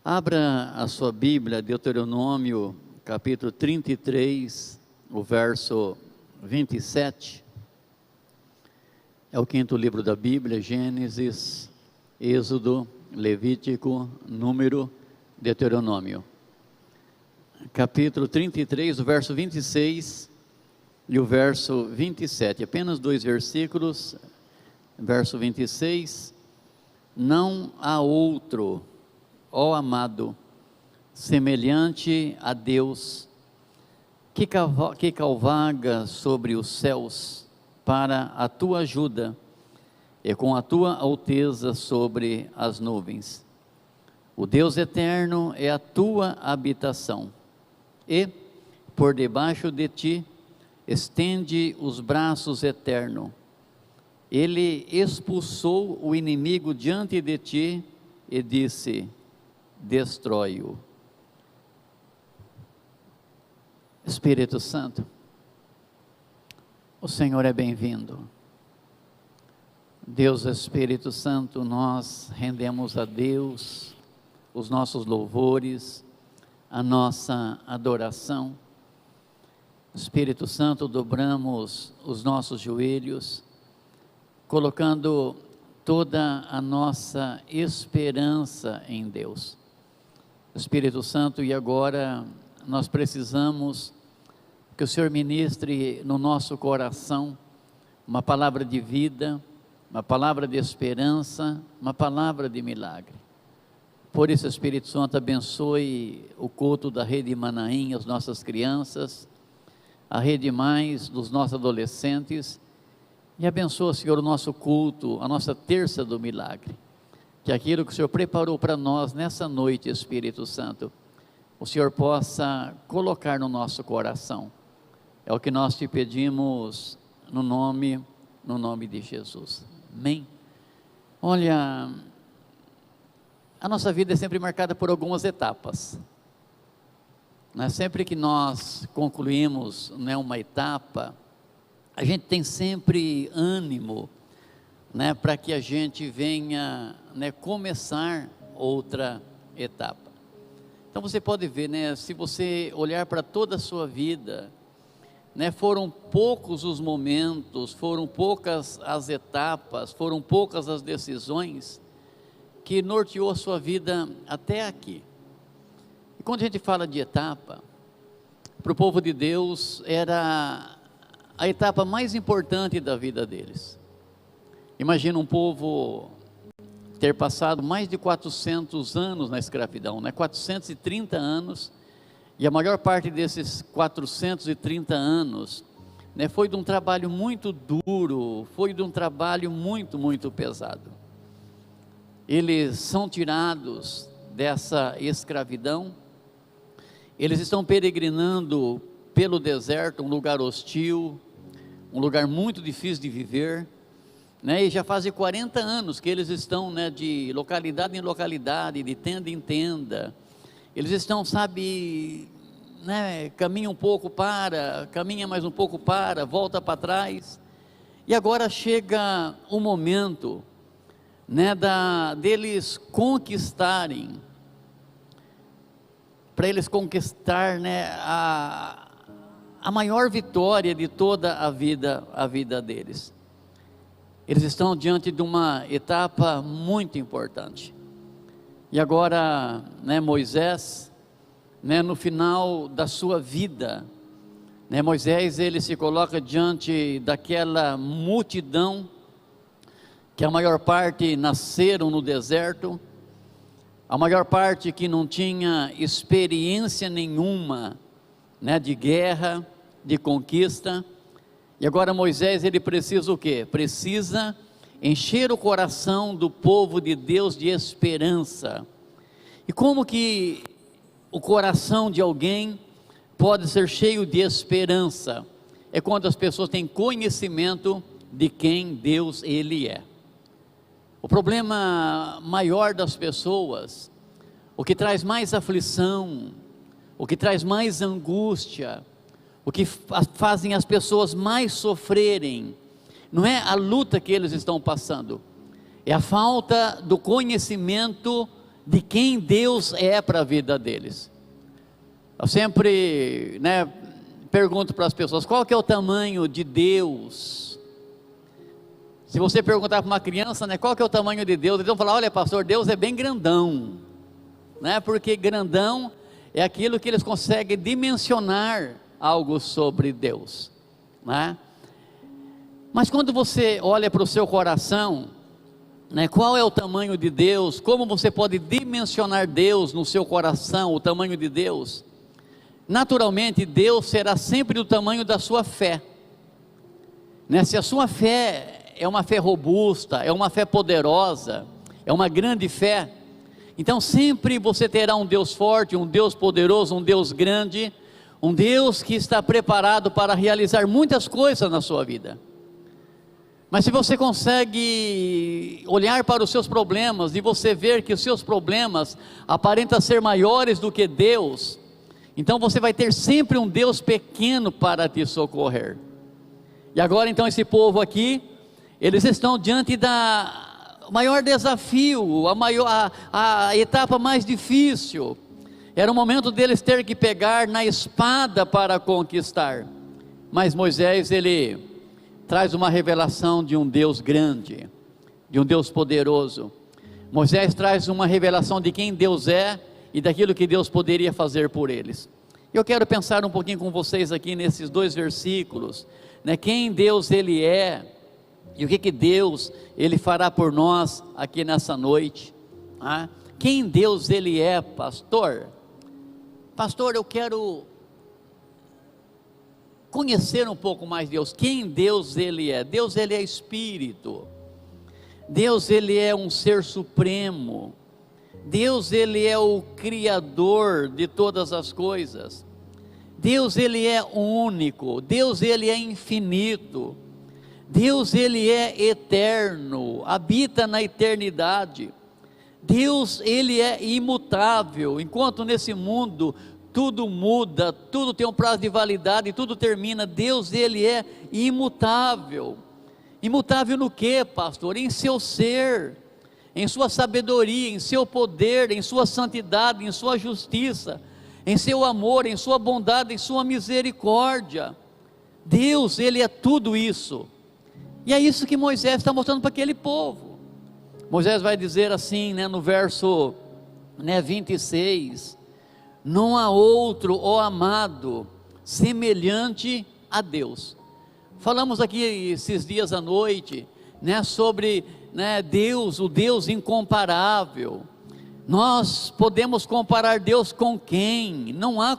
Abra a sua Bíblia, Deuteronômio, capítulo 33, o verso 27. É o quinto livro da Bíblia: Gênesis, Êxodo, Levítico, Número, Deuteronômio. Capítulo 33, o verso 26 e o verso 27. Apenas dois versículos. Verso 26. Não há outro, ó amado, semelhante a Deus, que cavalga sobre os céus para a tua ajuda, e com a tua alteza sobre as nuvens. O Deus eterno é a tua habitação, e por debaixo de ti estende os braços eterno. Ele expulsou o inimigo diante de ti e disse: destrói-o. Espírito Santo, o Senhor é bem-vindo. Deus Espírito Santo, nós rendemos a Deus os nossos louvores, a nossa adoração. Espírito Santo, dobramos os nossos joelhos, colocando toda a nossa esperança em Deus. Espírito Santo, e agora nós precisamos que o Senhor ministre no nosso coração uma palavra de vida, uma palavra de esperança, uma palavra de milagre. Por isso, Espírito Santo, abençoe o culto da Rede Manaim, as nossas crianças, a Rede Mais dos nossos adolescentes, e abençoa, Senhor, o nosso culto, a nossa terça do milagre. Que aquilo que o Senhor preparou para nós nessa noite, Espírito Santo, o Senhor possa colocar no nosso coração. É o que nós te pedimos no nome de Jesus. Amém. Olha, a nossa vida é sempre marcada por algumas etapas. Sempre que nós concluímos uma etapa, a gente tem sempre ânimo, para que a gente venha, começar outra etapa. Então você pode ver, se você olhar para toda a sua vida, foram poucos os momentos, foram poucas as etapas, foram poucas as decisões que norteou a sua vida até aqui. E quando a gente fala de etapa, para o povo de Deus era a etapa mais importante da vida deles. Imagina um povo ter passado mais de 400 anos na escravidão, 430 anos, e a maior parte desses 430 anos, foi de um trabalho muito duro, foi de um trabalho muito, muito pesado. Eles são tirados dessa escravidão, eles estão peregrinando pelo deserto, um lugar hostil, um lugar muito difícil de viver, e já fazem 40 anos que eles estão, de localidade em localidade, de tenda em tenda. Eles estão, caminha um pouco caminha mais um pouco volta para trás, e agora chega o momento, deles conquistarem, para eles conquistar, a maior vitória de toda a vida deles. Eles estão diante de uma etapa muito importante. E agora, Moisés, no final da sua vida, Moisés, ele se coloca diante daquela multidão, que a maior parte nasceram no deserto, a maior parte que não tinha experiência nenhuma, de guerra, de conquista. E agora Moisés, ele precisa o quê? Precisa encher o coração do povo de Deus de esperança. E como que o coração de alguém pode ser cheio de esperança? É quando as pessoas têm conhecimento de quem Deus ele é. O problema maior das pessoas, o que traz mais aflição, o que traz mais angústia, o que fazem as pessoas mais sofrerem, não é a luta que eles estão passando, é a falta do conhecimento de quem Deus é para a vida deles. Eu sempre, pergunto para as pessoas, qual que é o tamanho de Deus? Se você perguntar para uma criança, qual que é o tamanho de Deus, eles vão falar, olha pastor, Deus é bem grandão, porque grandão é aquilo que eles conseguem dimensionar algo sobre Deus, Mas quando você olha para o seu coração, qual é o tamanho de Deus, como você pode dimensionar Deus no seu coração, o tamanho de Deus? Naturalmente Deus será sempre do tamanho da sua fé, se a sua fé é uma fé robusta, é uma fé poderosa, é uma grande fé, então sempre você terá um Deus forte, um Deus poderoso, um Deus grande, um Deus que está preparado para realizar muitas coisas na sua vida. Mas se você consegue olhar para os seus problemas e você ver que os seus problemas aparentam ser maiores do que Deus, então você vai ter sempre um Deus pequeno para te socorrer. E agora então esse povo aqui, eles estão diante da maior desafio, a etapa mais difícil. Era o momento deles ter que pegar na espada para conquistar. Mas Moisés, ele traz uma revelação de um Deus grande, de um Deus poderoso. Moisés traz uma revelação de quem Deus é e daquilo que Deus poderia fazer por eles. Eu quero pensar um pouquinho com vocês aqui nesses 2 versículos, quem Deus ele é, e o que Deus ele fará por nós aqui nessa noite. Quem Deus ele é, pastor? Pastor, eu quero conhecer um pouco mais Deus. Quem Deus ele é? Deus ele é Espírito. Deus ele é um ser supremo. Deus ele é o Criador de todas as coisas. Deus ele é único. Deus ele é infinito. Deus ele é eterno, habita na eternidade. Deus ele é imutável. Enquanto nesse mundo tudo muda, tudo tem um prazo de validade, tudo termina, Deus ele é imutável. Imutável no que, pastor? Em seu ser, em sua sabedoria, em seu poder, em sua santidade, em sua justiça, em seu amor, em sua bondade, em sua misericórdia. Deus ele é tudo isso. E é isso que Moisés está mostrando para aquele povo. Moisés vai dizer assim, no verso 26, não há outro, ó amado, semelhante a Deus. Falamos aqui esses dias à noite, sobre Deus, o Deus incomparável. Nós podemos comparar Deus com quem? Não há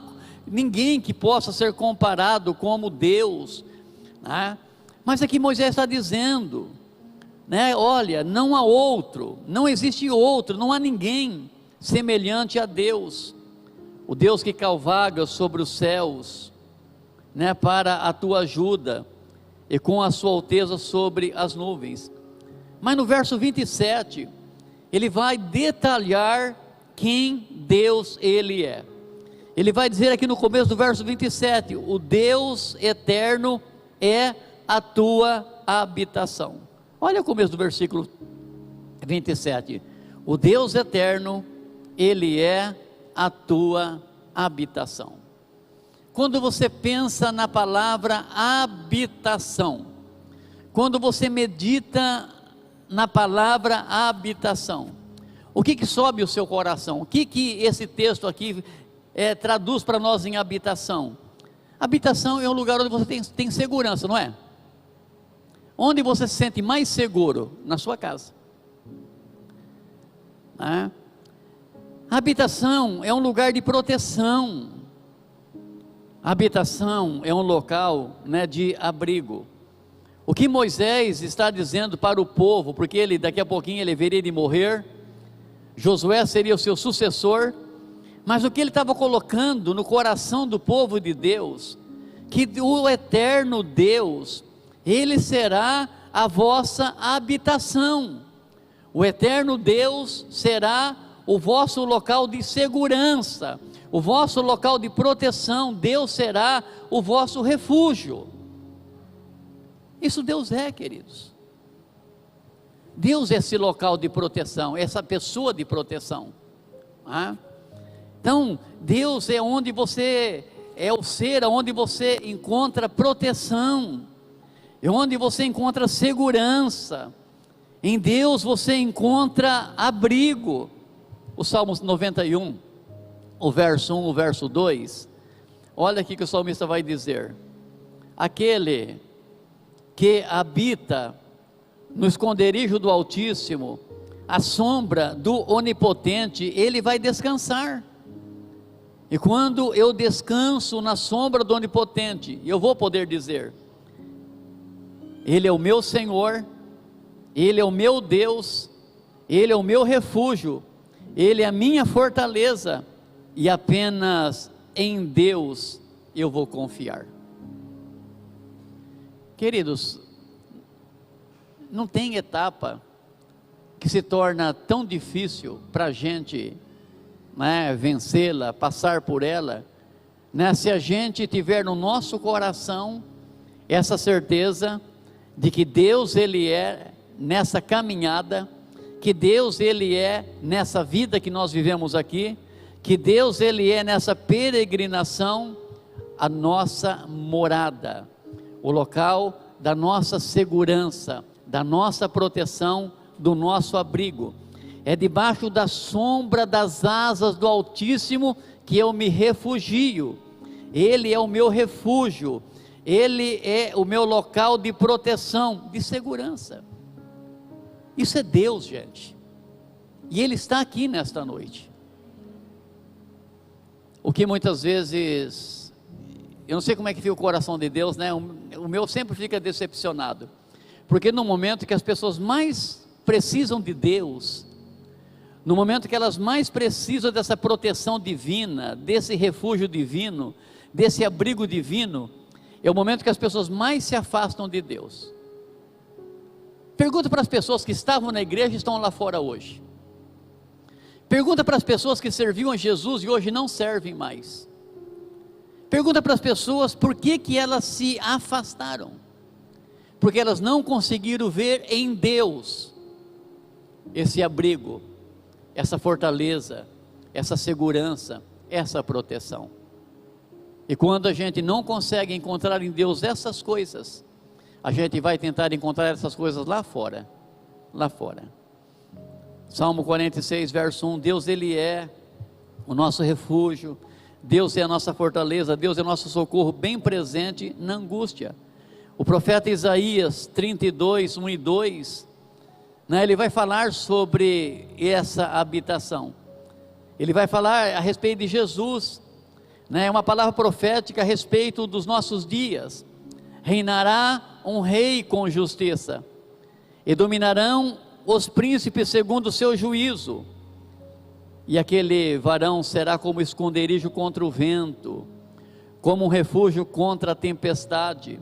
ninguém que possa ser comparado como Deus, Mas aqui Moisés está dizendo, olha, não há outro, não existe outro, não há ninguém semelhante a Deus, o Deus que cavalga sobre os céus, para a tua ajuda, e com a sua alteza sobre as nuvens. Mas no verso 27, ele vai detalhar quem Deus ele é. Ele vai dizer aqui no começo do verso 27, o Deus eterno é a tua habitação. Olha o começo do versículo 27, o Deus eterno, ele é a tua habitação. Quando você pensa na palavra habitação, quando você medita na palavra habitação, o que sobe o seu coração? O que esse texto aqui traduz para nós em habitação? Habitação é um lugar onde você tem segurança, não é? Onde você se sente mais seguro? Na sua casa. Habitação é um lugar de proteção. Habitação é um local de abrigo. O que Moisés está dizendo para o povo, porque daqui a pouquinho ele viria de morrer, Josué seria o seu sucessor, mas o que ele estava colocando no coração do povo de Deus, que o eterno Deus, ele será a vossa habitação. O eterno Deus será o vosso local de segurança, o vosso local de proteção. Deus será o vosso refúgio. Isso Deus é, queridos. Deus é esse local de proteção, essa pessoa de proteção. Ah? Então, Deus é onde você, é o ser onde você encontra proteção, é onde você encontra segurança. Em Deus você encontra abrigo. O Salmos 91, o verso 1, o verso 2, olha aqui que o salmista vai dizer: aquele que habita no esconderijo do Altíssimo, à sombra do Onipotente, ele vai descansar. E quando eu descanso na sombra do Onipotente, eu vou poder dizer: Ele é o meu Senhor, Ele é o meu Deus, Ele é o meu refúgio, Ele é a minha fortaleza, e apenas em Deus eu vou confiar. Queridos, não tem etapa que se torna tão difícil para a gente, né, vencê-la, passar por ela, né, se a gente tiver no nosso coração essa certeza de que Deus Ele é nessa caminhada, que Deus Ele é nessa vida que nós vivemos aqui, que Deus Ele é nessa peregrinação, a nossa morada, o local da nossa segurança, da nossa proteção, do nosso abrigo. É debaixo da sombra das asas do Altíssimo que eu me refugio. Ele é o meu refúgio, Ele é o meu local de proteção, de segurança. Isso é Deus, gente, e Ele está aqui nesta noite. O que muitas vezes, eu não sei como é que fica o coração de Deus, né? O meu sempre fica decepcionado, porque no momento que as pessoas mais precisam de Deus, no momento que elas mais precisam dessa proteção divina, desse refúgio divino, desse abrigo divino, é o momento que as pessoas mais se afastam de Deus. Pergunta para as pessoas que estavam na igreja e estão lá fora hoje. Pergunta para as pessoas que serviam a Jesus e hoje não servem mais. Pergunta para as pessoas por que elas se afastaram. Porque elas não conseguiram ver em Deus esse abrigo, essa fortaleza, essa segurança, essa proteção. E quando a gente não consegue encontrar em Deus essas coisas, a gente vai tentar encontrar essas coisas lá fora, lá fora. Salmo 46, verso 1, Deus Ele é o nosso refúgio, Deus é a nossa fortaleza, Deus é o nosso socorro bem presente na angústia. O profeta Isaías 32, 1 e 2, né, ele vai falar sobre essa habitação, ele vai falar a respeito de Jesus, né, uma palavra profética a respeito dos nossos dias. Reinará um rei com justiça, e dominarão os príncipes segundo o seu juízo, e aquele varão será como esconderijo contra o vento, como um refúgio contra a tempestade,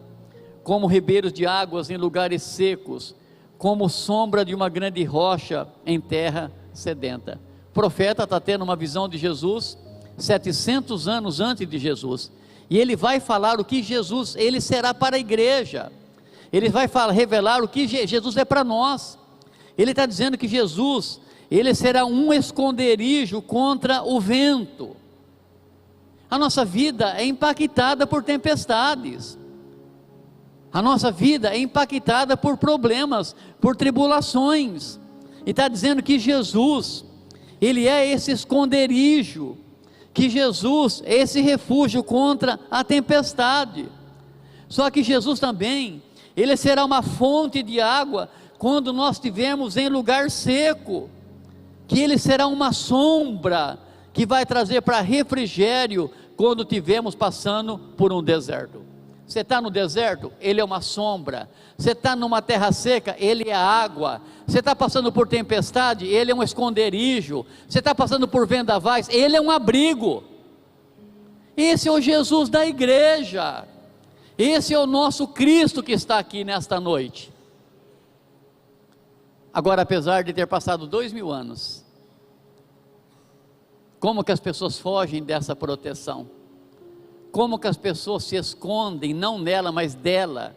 como ribeiros de águas em lugares secos, como sombra de uma grande rocha em terra sedenta. O profeta está tendo uma visão de Jesus 700 anos antes de Jesus, e ele vai falar o que Jesus, ele será para a igreja, ele vai revelar o que Jesus é para nós. Ele está dizendo que Jesus, ele será um esconderijo contra o vento. A nossa vida é impactada por tempestades, a nossa vida é impactada por problemas, por tribulações, e está dizendo que Jesus, ele é esse esconderijo, que Jesus é esse refúgio contra a tempestade. Só que Jesus também, ele será uma fonte de água quando nós estivermos em lugar seco, que ele será uma sombra que vai trazer para refrigério quando estivermos passando por um deserto. Você está no deserto, ele é uma sombra. Você está numa terra seca, ele é a água. Você está passando por tempestade, ele é um esconderijo. Você está passando por vendavais, ele é um abrigo. Esse é o Jesus da igreja, esse é o nosso Cristo que está aqui nesta noite. Agora, apesar de ter passado 2000 anos, como que as pessoas fogem dessa proteção? Como que as pessoas se escondem, não nela, mas dela?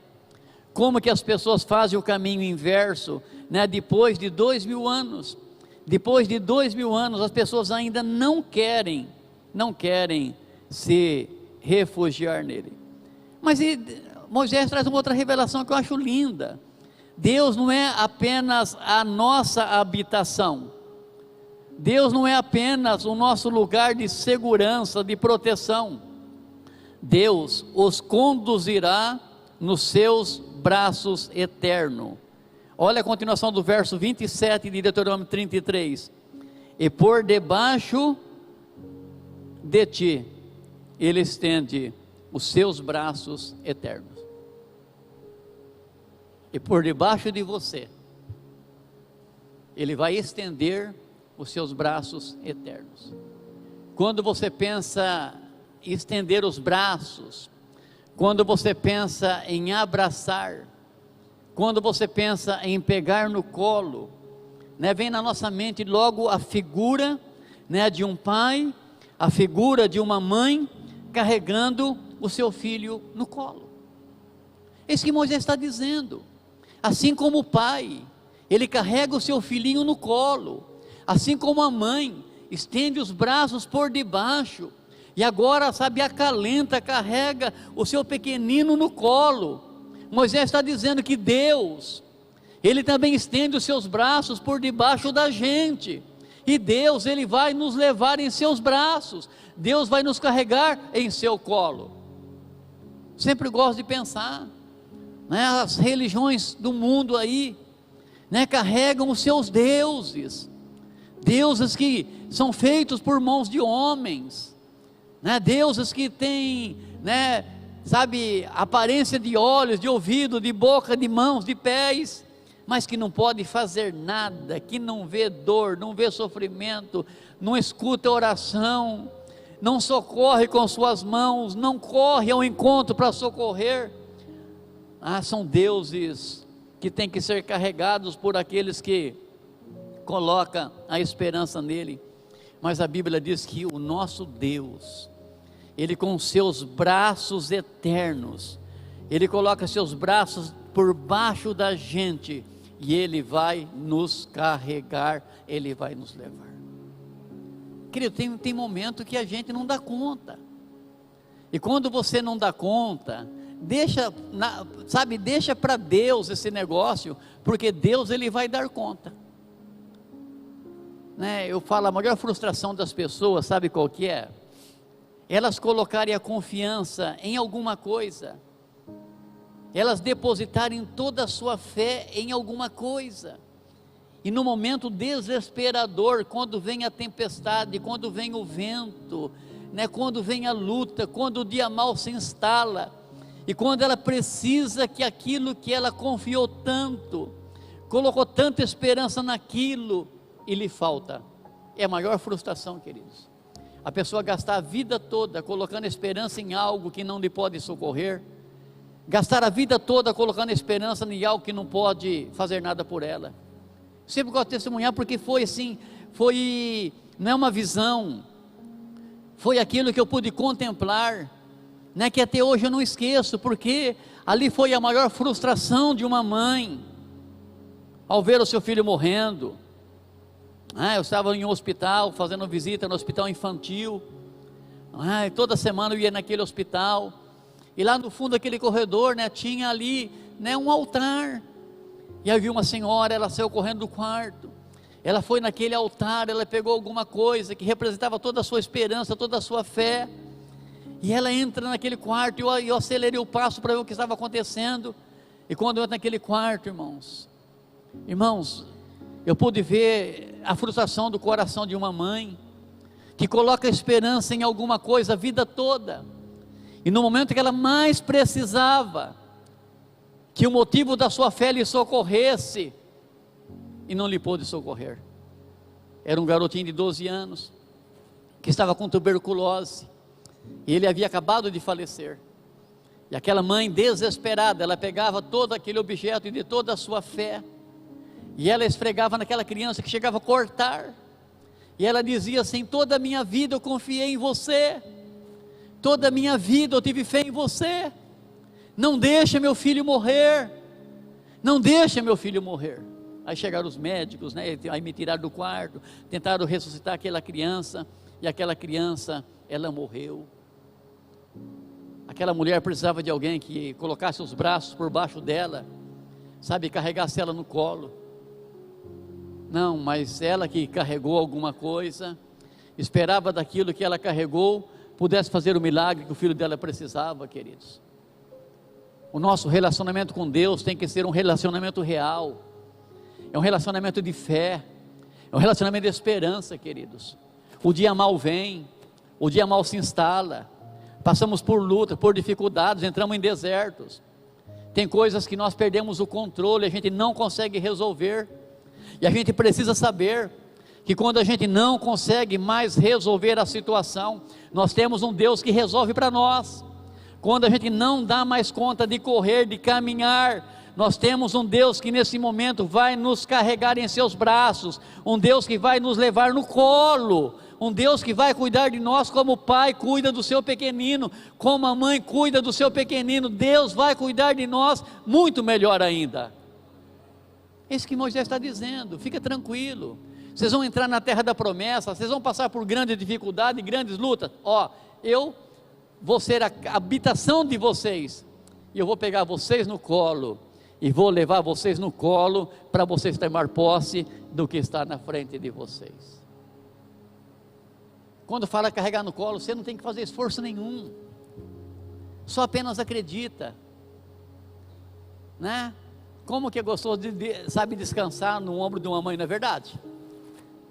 Como que as pessoas fazem o caminho inverso, né? Depois de 2000 anos, Depois de 2000 anos, as pessoas ainda não querem se refugiar nele. Mas Moisés traz uma outra revelação que eu acho linda. Deus não é apenas a nossa habitação. Deus não é apenas o nosso lugar de segurança, de proteção. Deus os conduzirá nos seus braços eternos. Olha a continuação do verso 27 de Deuteronômio 33. E por debaixo de ti, ele estende os seus braços eternos. E por debaixo de você, ele vai estender os seus braços eternos. Quando você pensa em estender os braços, quando você pensa em abraçar, quando você pensa em pegar no colo, vem na nossa mente logo a figura, de um pai, a figura de uma mãe carregando o seu filho no colo. É isso que Moisés está dizendo. Assim como o pai, ele carrega o seu filhinho no colo, assim como a mãe estende os braços por debaixo, e agora, acalenta, carrega o seu pequenino no colo. Moisés está dizendo que Deus, ele também estende os seus braços por debaixo da gente, e Deus, ele vai nos levar em seus braços, Deus vai nos carregar em seu colo. Sempre gosto de pensar, as religiões do mundo aí, carregam os seus deuses, deuses que são feitos por mãos de homens, deuses que têm, aparência de olhos, de ouvido, de boca, de mãos, de pés, mas que não pode fazer nada, que não vê dor, não vê sofrimento, não escuta oração, não socorre com suas mãos, não corre ao encontro para socorrer. São deuses que têm que ser carregados por aqueles que colocam a esperança nele. Mas a Bíblia diz que o nosso Deus, ele com seus braços eternos, ele coloca seus braços por baixo da gente, e ele vai nos carregar, ele vai nos levar. Querido, tem momento que a gente não dá conta, e quando você não dá conta, deixa para Deus esse negócio, porque Deus, ele vai dar conta. Eu falo, a maior frustração das pessoas, sabe qual que é? Elas colocarem a confiança em alguma coisa, elas depositarem toda a sua fé em alguma coisa, e no momento desesperador, quando vem a tempestade, quando vem o vento, quando vem a luta, quando o dia mau se instala, e quando ela precisa que aquilo que ela confiou tanto, colocou tanta esperança naquilo, e lhe falta, é a maior frustração, queridos. A pessoa gastar a vida toda colocando esperança em algo que não lhe pode socorrer, gastar a vida toda colocando esperança em algo que não pode fazer nada por ela. Sempre gosto de testemunhar, porque foi assim, não é uma visão, foi aquilo que eu pude contemplar, que até hoje eu não esqueço, porque ali foi a maior frustração de uma mãe, ao ver o seu filho morrendo. Eu estava em um hospital, fazendo visita no hospital infantil, toda semana eu ia naquele hospital, e lá no fundo daquele corredor, tinha ali, um altar, e aí vi uma senhora, ela saiu correndo do quarto, ela foi naquele altar, ela pegou alguma coisa que representava toda a sua esperança, toda a sua fé, e ela entra naquele quarto, e eu acelerei o passo para ver o que estava acontecendo, e quando eu entro naquele quarto, irmãos, eu pude ver a frustração do coração de uma mãe, que coloca esperança em alguma coisa a vida toda, e no momento que ela mais precisava, que o motivo da sua fé lhe socorresse, e não lhe pôde socorrer. Era um garotinho de 12 anos, que estava com tuberculose, e ele havia acabado de falecer, e aquela mãe desesperada, ela pegava todo aquele objeto e de toda a sua fé, e ela esfregava naquela criança que chegava a cortar, e ela dizia assim: toda a minha vida eu confiei em você, toda a minha vida eu tive fé em você, não deixa meu filho morrer, não deixa meu filho morrer. Aí chegaram os médicos, né? Aí me tiraram do quarto, tentaram ressuscitar aquela criança, e aquela criança, ela morreu. Aquela mulher precisava de alguém que colocasse os braços por baixo dela, sabe, carregasse ela no colo. Não, mas ela que carregou alguma coisa, esperava daquilo que ela carregou, pudesse fazer o milagre que o filho dela precisava, queridos. O nosso relacionamento com Deus tem que ser um relacionamento real, é um relacionamento de fé, é um relacionamento de esperança, queridos. O dia mal vem, o dia mal se instala, passamos por luta, por dificuldades, entramos em desertos, tem coisas que nós perdemos o controle, a gente não consegue resolver, e a gente precisa saber, que quando a gente não consegue mais resolver a situação, nós temos um Deus que resolve para nós. Quando a gente não dá mais conta de correr, de caminhar, nós temos um Deus que nesse momento vai nos carregar em seus braços, um Deus que vai nos levar no colo, um Deus que vai cuidar de nós como o pai cuida do seu pequenino, como a mãe cuida do seu pequenino. Deus vai cuidar de nós muito melhor ainda. É isso que Moisés está dizendo, fica tranquilo, vocês vão entrar na terra da promessa, vocês vão passar por grande dificuldade, grandes lutas, eu vou ser a habitação de vocês, e eu vou pegar vocês no colo, e vou levar vocês no colo, para vocês tomar posse do que está na frente de vocês. Quando fala carregar no colo, você não tem que fazer esforço nenhum, só apenas acredita, né? Como que é gostoso sabe, descansar no ombro de uma mãe, não é verdade?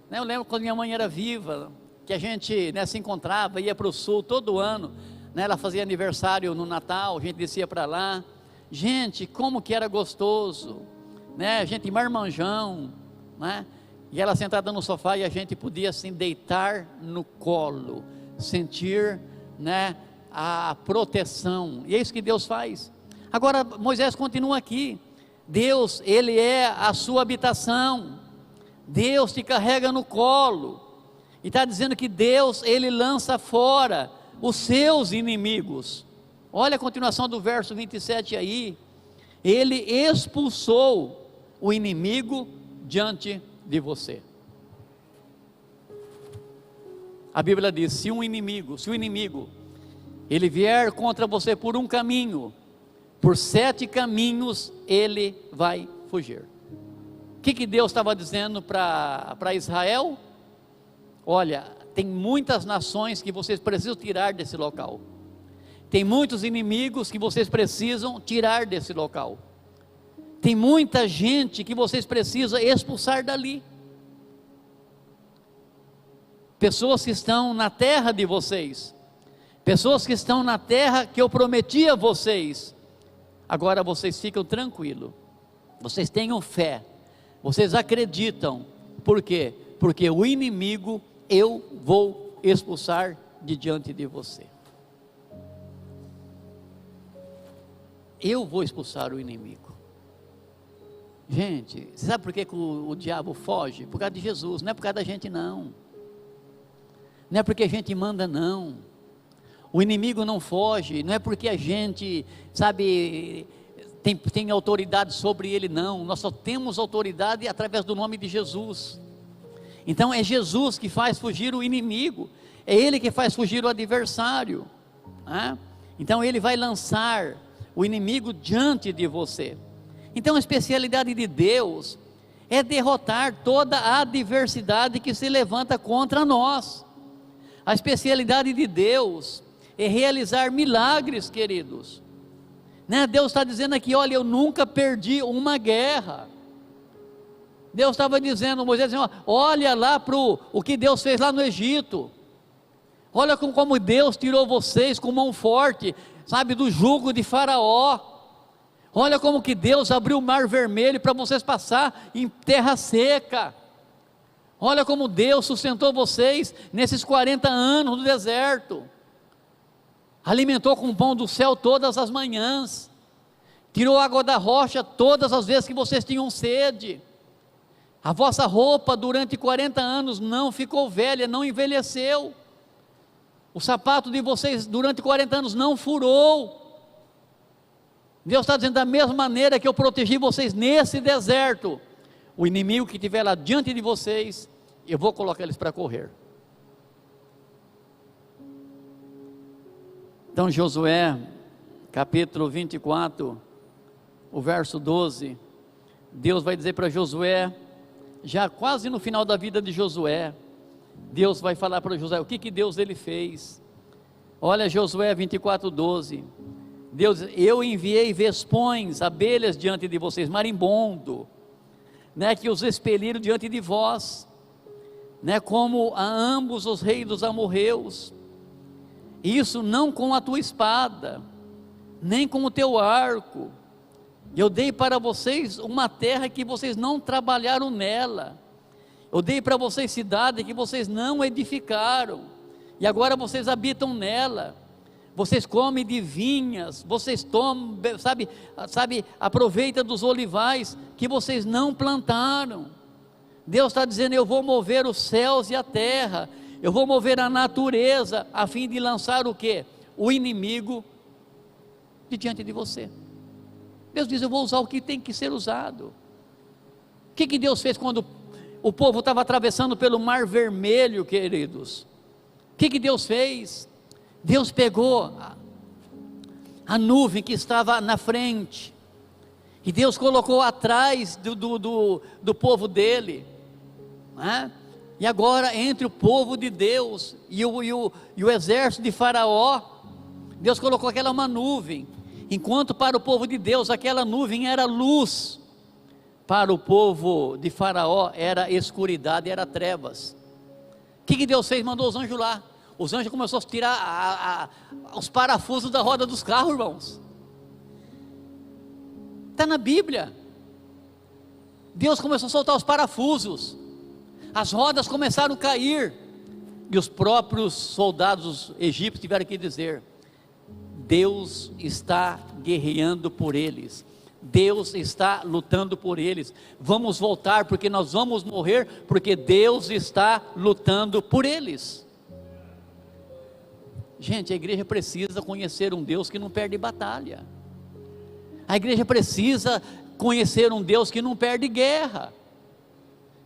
Eu lembro quando minha mãe era viva, que a gente, né, se encontrava, ia para o sul todo ano, né, ela fazia aniversário no Natal, a gente descia para lá, gente, como que era gostoso, né, a gente marmanjão, né, e ela sentada no sofá e a gente podia assim deitar no colo, sentir, né, a proteção, e é isso que Deus faz. Agora Moisés continua aqui, Deus, Ele é a sua habitação, Deus te carrega no colo, e está dizendo que Deus, Ele lança fora os seus inimigos. Olha a continuação do verso 27 aí, Ele expulsou o inimigo diante de você. A Bíblia diz, se o inimigo, ele vier contra você por um caminho, por 7 caminhos ele vai fugir. O que Deus estava dizendo para Israel? Olha, tem muitas nações que vocês precisam tirar desse local, tem muitos inimigos que vocês precisam tirar desse local, tem muita gente que vocês precisam expulsar dali, pessoas que estão na terra de vocês, pessoas que estão na terra que eu prometi a vocês. Agora vocês ficam tranquilos, vocês tenham fé, vocês acreditam, por quê? Porque o inimigo eu vou expulsar de diante de você, eu vou expulsar o inimigo. Gente, você sabe por que o diabo foge? Por causa de Jesus, não é por causa da gente não, não é porque a gente manda não, o inimigo não foge, não é porque a gente, sabe, tem autoridade sobre ele não, nós só temos autoridade através do nome de Jesus. Então é Jesus que faz fugir o inimigo, é Ele que faz fugir o adversário, né? Então Ele vai lançar o inimigo diante de você. Então a especialidade de Deus é derrotar toda a adversidade que se levanta contra nós. A especialidade de Deus é realizar milagres, queridos, né? Deus está dizendo aqui, olha, eu nunca perdi uma guerra. Deus estava dizendo, Moisés, olha lá para o que Deus fez lá no Egito, olha como Deus tirou vocês com mão forte, sabe, do jugo de Faraó, olha como que Deus abriu o mar vermelho para vocês passar em terra seca, olha como Deus sustentou vocês nesses 40 anos no deserto, alimentou com o pão do céu todas as manhãs, tirou água da rocha todas as vezes que vocês tinham sede, a vossa roupa durante 40 anos não ficou velha, não envelheceu, o sapato de vocês durante 40 anos não furou. Deus está dizendo, da mesma maneira que eu protegi vocês nesse deserto, o inimigo que estiver lá diante de vocês, eu vou colocar eles para correr. Então Josué, capítulo 24, o verso 12, Deus vai dizer para Josué, já quase no final da vida de Josué, Deus vai falar para Josué, o que Deus ele fez. Olha Josué 24, 12, Deus, eu enviei vespões, abelhas diante de vocês, marimbondo, né, que os expeliram diante de vós, né, como a ambos os reis dos amorreus, isso não com a tua espada, nem com o teu arco, eu dei para vocês uma terra que vocês não trabalharam nela, eu dei para vocês cidade que vocês não edificaram, e agora vocês habitam nela, vocês comem de vinhas, vocês tomam, aproveita dos olivais que vocês não plantaram. Deus está dizendo, eu vou mover os céus e a terra, eu vou mover a natureza, a fim de lançar o quê? O inimigo de diante de você. Deus diz, eu vou usar o que tem que ser usado. O que Deus fez quando o povo estava atravessando pelo Mar Vermelho, queridos? O que Deus fez? Deus pegou a nuvem que estava na frente, e Deus colocou atrás do povo dele, né? E agora entre o povo de Deus e o exército de Faraó, Deus colocou aquela uma nuvem, enquanto para o povo de Deus aquela nuvem era luz, para o povo de Faraó era escuridade, era trevas. O que Deus fez? Mandou os anjos lá. Os anjos começaram a tirar os parafusos da roda dos carros, irmãos. Está na Bíblia. Deus começou a soltar os parafusos, as rodas começaram a cair, e os próprios soldados egípcios tiveram que dizer, Deus está guerreando por eles, Deus está lutando por eles, vamos voltar porque nós vamos morrer, porque Deus está lutando por eles. Gente, a igreja precisa conhecer um Deus que não perde batalha, a igreja precisa conhecer um Deus que não perde guerra.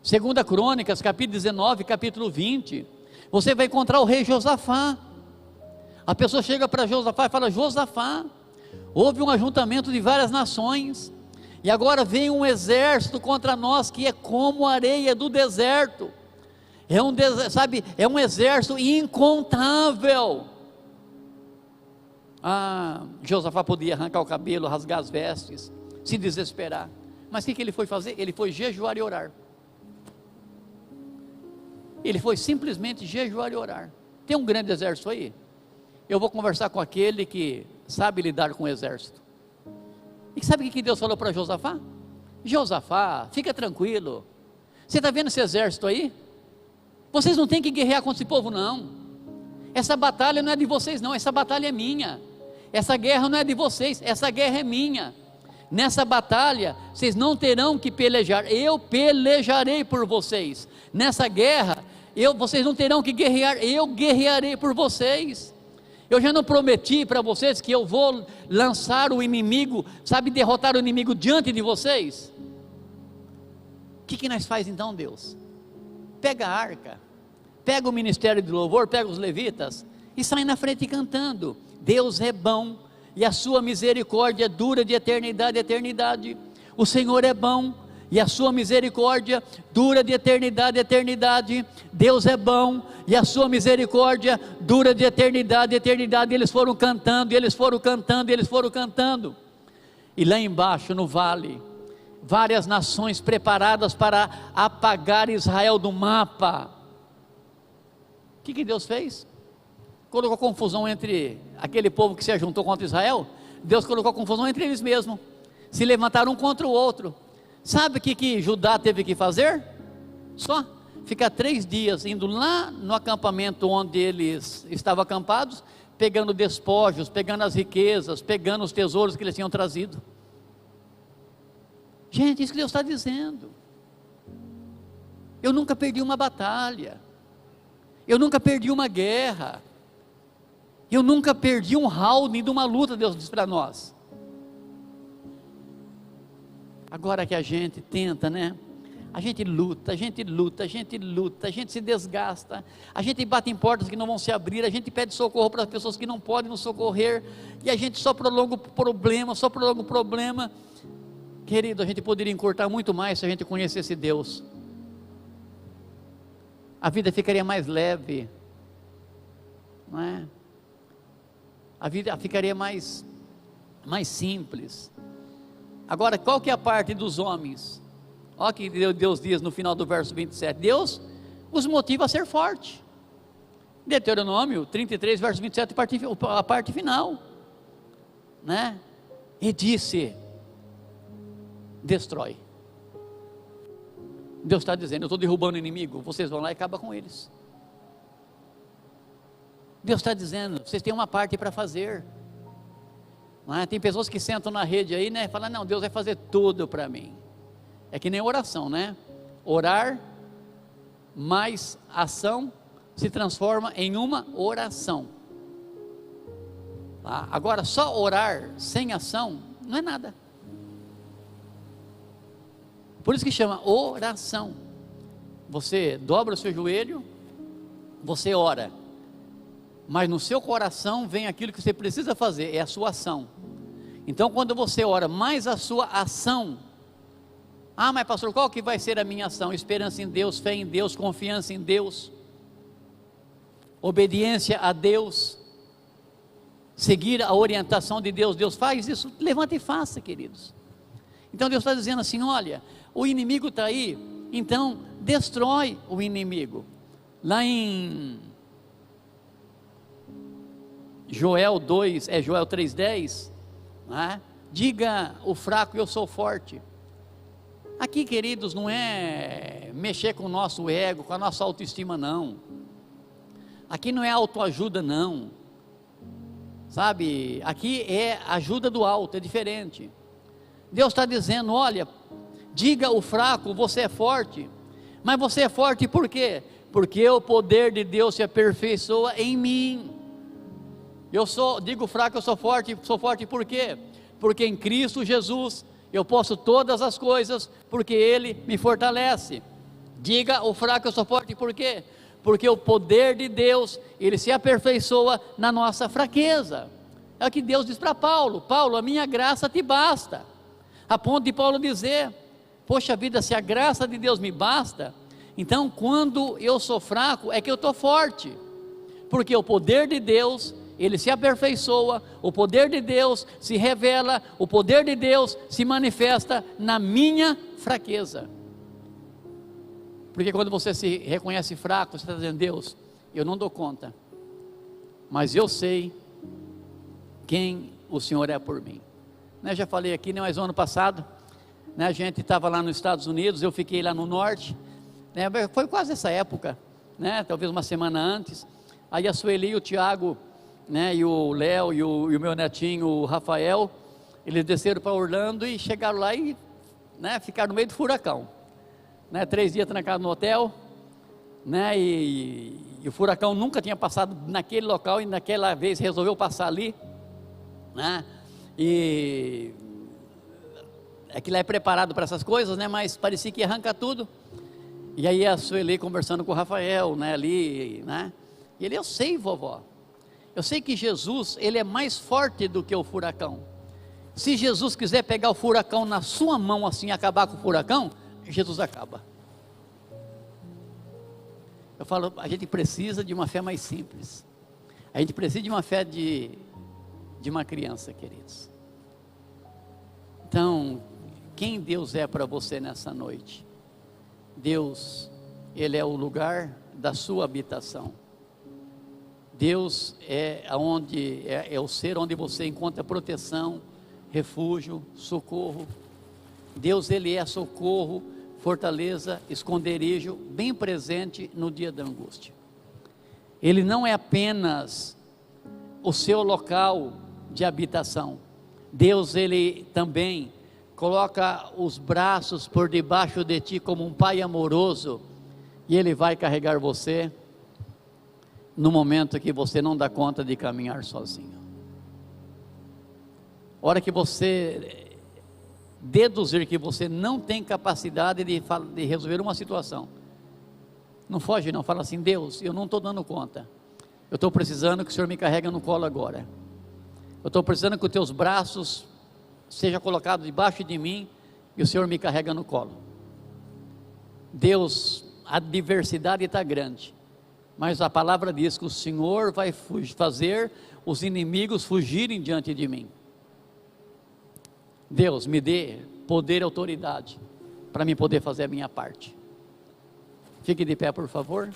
2 Crônicas, capítulo 19, capítulo 20, você vai encontrar o rei Josafá. A pessoa chega para Josafá e fala, Josafá, houve um ajuntamento de várias nações, e agora vem um exército contra nós, que é como a areia do deserto, é um exército incontável. Josafá podia arrancar o cabelo, rasgar as vestes, se desesperar, mas o que ele foi fazer? Ele foi jejuar e orar. Ele foi simplesmente jejuar e orar. Tem um grande exército aí, eu vou conversar com aquele que sabe lidar com o exército. E sabe o que Deus falou para Josafá? Josafá, fica tranquilo, você está vendo esse exército aí? Vocês não têm que guerrear contra esse povo não, essa batalha não é de vocês não, essa batalha é minha, essa guerra não é de vocês, essa guerra é minha, nessa batalha vocês não terão que pelejar, eu pelejarei por vocês, nessa guerra, vocês não terão que guerrear, eu guerrearei por vocês. Eu já não prometi para vocês que eu vou lançar o inimigo, derrotar o inimigo diante de vocês? O que nós faz então, Deus? Pega a arca, pega o ministério de louvor, pega os levitas, e sai na frente cantando, Deus é bom, e a sua misericórdia dura de eternidade a eternidade, o Senhor é bom, e a sua misericórdia dura de eternidade a eternidade, Deus é bom, e a sua misericórdia dura de eternidade a eternidade. E eles foram cantando, e eles foram cantando, e eles foram cantando, e lá embaixo no vale, várias nações preparadas para apagar Israel do mapa. O que Deus fez? Colocou confusão entre aquele povo que se ajuntou contra Israel. Deus colocou confusão entre eles mesmos, se levantaram um contra o outro. Sabe o que Judá teve que fazer? Só ficar 3 dias indo lá no acampamento onde eles estavam acampados, pegando despojos, pegando as riquezas, pegando os tesouros que eles tinham trazido. Gente, isso que Deus está dizendo. Eu nunca perdi uma batalha, eu nunca perdi uma guerra, eu nunca perdi um round de uma luta, Deus diz para nós. Agora que a gente tenta, a gente luta, a gente luta, a gente luta, a gente se desgasta, a gente bate em portas que não vão se abrir, a gente pede socorro para as pessoas que não podem nos socorrer, e a gente só prolonga o problema, só prolonga o problema. Querido, a gente poderia encurtar muito mais se a gente conhecesse Deus. A vida ficaria mais leve, não é? A vida ficaria mais simples. Agora, qual que é a parte dos homens? Olha o que Deus diz no final do verso 27, Deus os motiva a ser forte. Deuteronômio 33, verso 27, a parte final, né? E disse, destrói. Deus está dizendo, eu estou derrubando o inimigo, vocês vão lá e acabam com eles. Deus está dizendo, vocês têm uma parte para fazer. Não é? Tem pessoas que sentam na rede aí, né, e falam, não, Deus vai fazer tudo para mim. É que nem oração, né? Orar mais ação se transforma em uma oração. Tá? Agora, só orar sem ação não é nada. Por isso que chama oração. Você dobra o seu joelho, você ora, mas no seu coração vem aquilo que você precisa fazer, é a sua ação. Então quando você ora mais a sua ação, mas pastor, qual que vai ser a minha ação? Esperança em Deus, fé em Deus, confiança em Deus, obediência a Deus, seguir a orientação de Deus. Deus faz isso, levanta e faça, queridos. Então Deus está dizendo assim, olha, o inimigo está aí, então destrói o inimigo. Lá em Joel 3:10, né? Diga o fraco, eu sou forte. Aqui, queridos, não é mexer com o nosso ego, com a nossa autoestima, não. Aqui não é autoajuda, não. Sabe, aqui é ajuda do alto, é diferente. Deus está dizendo, olha, diga o fraco, você é forte. Mas você é forte por quê? Porque o poder de Deus se aperfeiçoa em mim. Digo fraco, eu sou forte por quê? Porque em Cristo Jesus eu posso todas as coisas, porque Ele me fortalece. Diga o fraco, eu sou forte por quê? Porque o poder de Deus, Ele se aperfeiçoa na nossa fraqueza. É o que Deus diz para Paulo, Paulo, a minha graça te basta. A ponto de Paulo dizer, poxa vida, se a graça de Deus me basta, então quando eu sou fraco, é que eu estou forte, porque o poder de Deus, Ele se aperfeiçoa, o poder de Deus se revela, o poder de Deus se manifesta na minha fraqueza. Porque quando você se reconhece fraco, você está dizendo, Deus, eu não dou conta, mas eu sei quem o Senhor é por mim. Né, já falei aqui, né, mas no ano passado, né, a gente estava lá nos Estados Unidos, eu fiquei lá no norte, né, foi quase essa época, né, talvez uma semana antes. Aí a Sueli e o Tiago, né, e o Léo e o meu netinho, o Rafael, eles desceram para Orlando e chegaram lá e, né, ficaram no meio do furacão, né, 3 dias trancados no hotel, né, e o furacão nunca tinha passado naquele local e naquela vez resolveu passar ali, né, e aquilo é preparado para essas coisas, né, mas parecia que arranca tudo. E aí a Sueli conversando com o Rafael, né, ali, né, e ele, eu sei, vovó, eu sei que Jesus, Ele é mais forte do que o furacão. Se Jesus quiser pegar o furacão na sua mão assim e acabar com o furacão, Jesus acaba. Eu falo, a gente precisa de uma fé mais simples. A gente precisa de uma fé de uma criança, queridos. Então, quem Deus é para você nessa noite? Deus, Ele é o lugar da sua habitação. Deus é o ser onde você encontra proteção, refúgio, socorro. Deus, Ele é socorro, fortaleza, esconderijo, bem presente no dia da angústia. Ele não é apenas o seu local de habitação. Deus, Ele também coloca os braços por debaixo de ti como um pai amoroso, e Ele vai carregar você no momento que você não dá conta de caminhar sozinho. A hora que você deduzir que você não tem capacidade de resolver uma situação. Não foge não, fala assim: Deus, eu não estou dando conta, eu estou precisando que o Senhor me carregue no colo agora, eu estou precisando que os teus braços sejam colocados debaixo de mim, e o Senhor me carrega no colo. Deus, a adversidade está grande, mas a palavra diz que o Senhor vai fazer os inimigos fugirem diante de mim. Deus, me dê poder e autoridade para mim poder fazer a minha parte. Fique de pé, por favor.